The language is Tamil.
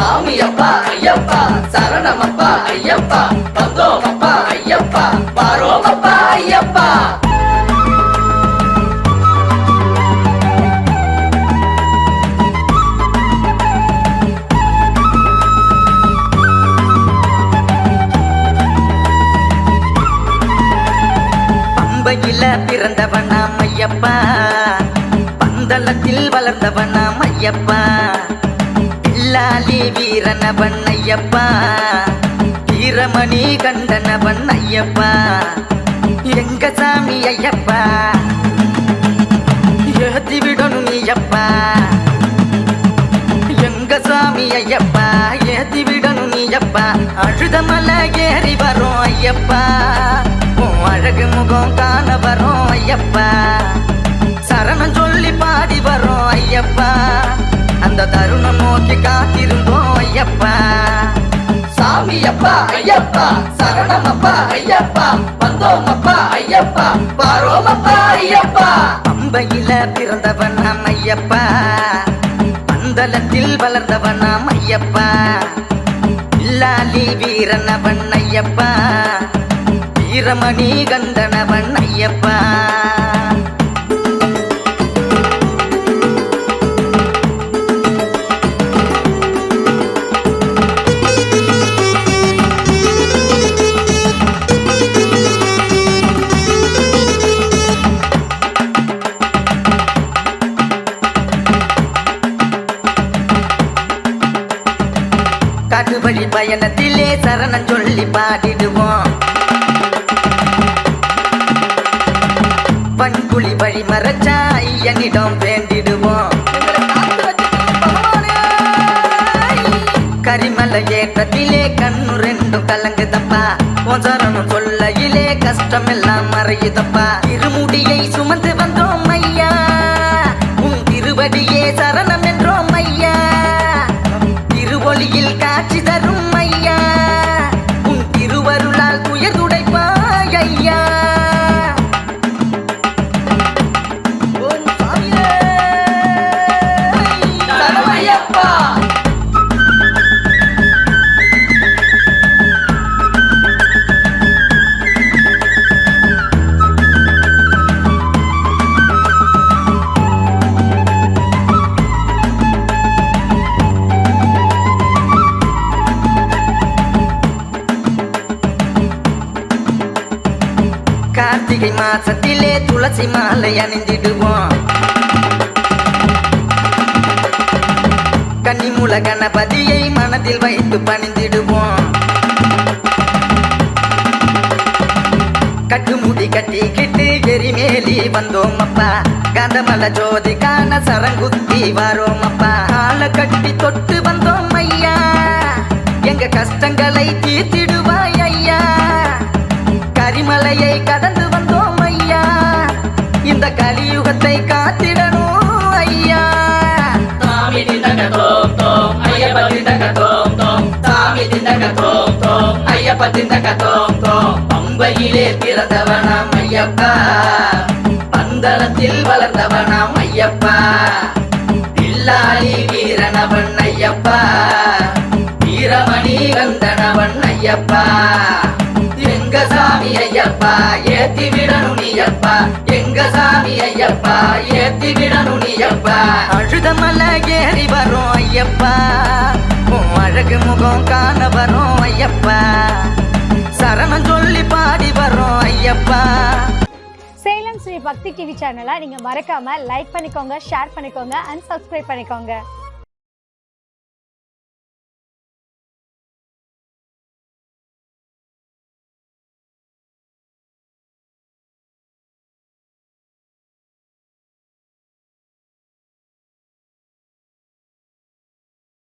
சாமியப்பா ஐயப்பா சரணமப்பா ஐயப்பா வந்தோமப்பா ஐயப்பா வாரோமப்பா ஐயப்பா. பம்பையில பிறந்தவனாம் ஐயப்பா, பந்தளத்தில் வளர்ந்தவனாம் ஐயப்பா, பில்லாலி வீரனவன் ஐயப்பா, வீரமணி கண்டனவன் ஐயப்பா, எங்க சாமி ஐயப்பா ஏத்தி விடணும் நீயப்பா, எங்க சாமி ஐயப்பா ஏத்தி விடணும் நீயப்பா, அழுத மலை ஏறி வரும் ஐயப்பா, அழகு முகம் காண வரும் ஐயப்பா, சரணம் சொல்லி பாடி வரும் ஐயப்பா, அந்த தருணம் நோக்கி காத்திருந்தோம் ஐயப்பா. சாமியப்பா ஐயப்பா சரணமப்பா ஐயப்பா வந்தோமப்பா ஐயப்பா வாரோமப்பா ஐயப்பா. பம்பையில பிறந்தவனாம் ஐயப்பா, பந்தளத்தில் வளர்ந்தவனாம் ஐயப்பா, பில்லாலி வீரனவன் ஐயப்பா, வீரமணி கண்டனவன் ஐயப்பா. காட்டுவழி பயணத்திலே சரணம் சொல்லி பாடிடுவோம், பண்புலி வழி மறைச்சா ஐயனிடம் வேண்டிடுவோம், கரிமலை ஏற்றத்திலே கண்ணு ரெண்டும் கலங்குதப்பா, உன் சரணம் சொல்லையிலே கஷ்டம் எல்லாம் மறையுதப்பா, இருமுடியை சுமந்து வந்தோம் ஐயா, உன் திருவடியே சரணம் என்றோம் ஐயா, திருவொளியில் காட்சி தரும் ஐயா, உன் திருவருளால் துயர் துடைப்பாய் ஐயா. கார்த்திகை மாசத்திலே துளசி மாலை அணிந்திடுவோம், கன்னிமூல கணபதியை மனதில் வைத்து பணிந்திடுவோம், கட்டுமுடி கட்டிக்கிட்டு எரிமேலி வந்தோம் அப்பா, காந்தமல ஜோதி காண சரங்குத்தி வாரோம் அப்பா, கால கட்டி தொட்டு வந்தோம் ஐயா, எங்க கஷ்டங்களை தீர்த்திடுவாய் ஐயா, கரிமலையை கடந்து வந்தோம் ஐயா, இந்த கலியுகத்தை காத்திடணும் ஐயா. சாமி திண்டக தோம் தோம் ஐயப்ப திண்டக தோம் தோம், சாமி திண்டக தோம் தோம் ஐயப்ப திண்டக தோம் தோம். பம்பையிலே பிறந்தவனாம் ஐயப்பா, பந்தளத்தில் வளர்ந்தவனாம் ஐயப்பா, பில்லாலி வீரனவன் ஐயப்பா, வீரமணி கந்தனவன் ஐயப்பா, எங்க சாமி ஐயப்பா ஏத்தி விடணும் நீயப்பா, எங்க சாமி ஐயப்பா ஏத்தி விடணும் நீயப்பா, அழுத மலை ஏறி வரும் ஐயப்பா, அழகு முகம் காண வரும் ஐயப்பா, சரணம் சொல்லி பாடி வரும் ஐயப்பா. சேலம் ஸ்ரீ பக்தி டிவி சேனலை நீங்க மறக்காம லைக் பண்ணிக்கோங்க, ஷேர் பண்ணிக்கோங்க அண்ட் சப்ஸ்கிரைப் பண்ணிக்கோங்க.